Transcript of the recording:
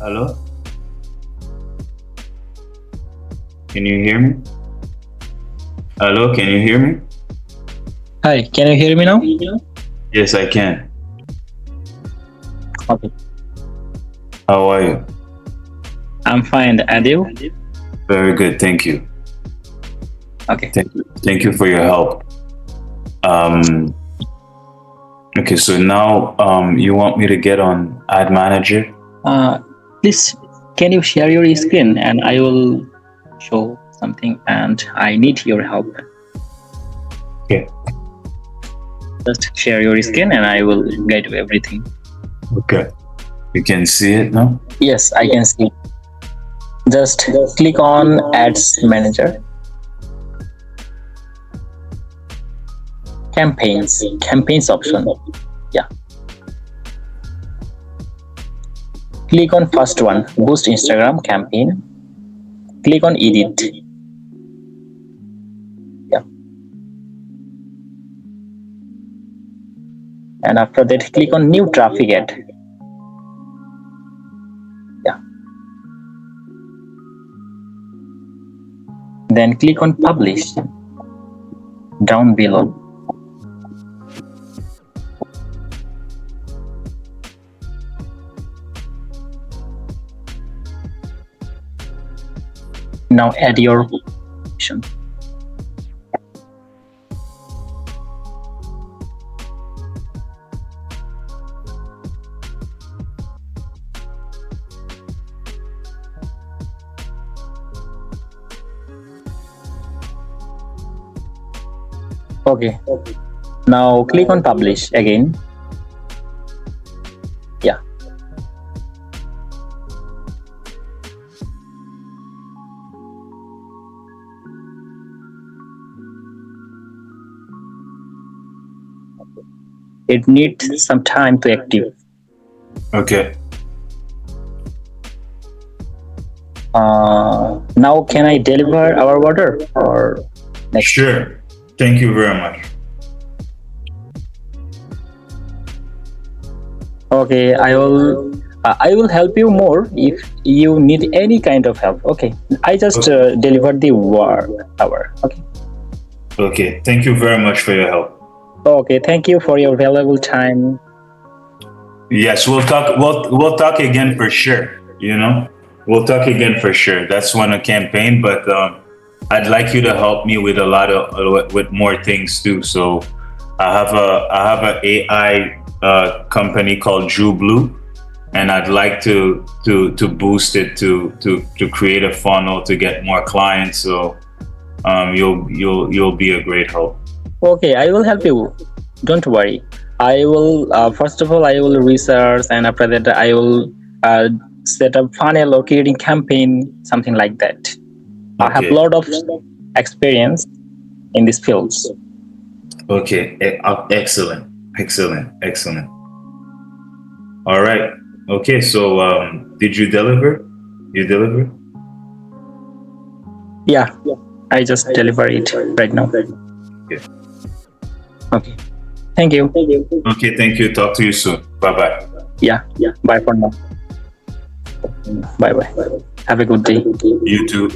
Hello? Can you hear me? Hello, can you hear me? Hi, can you hear me now? Yes, I can. Okay. How are you? I'm fine. And you? Very good, thank you. Okay. Thank you for your help. Okay, so now you want me to get on Ad Manager? Please, can you share your screen and I will show something and I need your help. Okay. Just share your screen and I will guide you everything. Okay. You can see it now? Yes, I can see. Just click on Ads Manager. Campaigns option. Yeah. Click on first one, Boost Instagram campaign. Click on Edit. Yeah. And after that, click on New Traffic Ad. Yeah. Then click on Publish down below. Now add your option. Okay. Now click on Publish again. Yeah. It needs some time to active. Okay. Now can I deliver our order or next? Sure. Thank you very much. Okay, I will help you more if you need any kind of help. Okay, I just delivered the hour. Okay. Okay. Thank you very much for your help. Okay, thank you for your valuable time. Yes, we'll talk. We'll talk again for sure. We'll talk again for sure. That's one a campaign, but I'd like you to help me with a lot of with more things too. So I have a AI company called 𝐊𝐄𝐃𝐿, and I'd like to boost it to create a funnel to get more clients. So you'll be a great help. Okay, I will help you. Don't worry. I will first of all I will research, and after that I will set up funnel or creating campaign, something like that. Okay. I have a lot of experience in these fields. Okay, excellent. All right. Okay, so did you deliver? You deliver? Yeah, I just deliver it right now. Okay. Okay. Thank you. Okay, thank you. Talk to you soon. Bye-bye. Yeah. Bye for now. Bye. Have a good day. You too.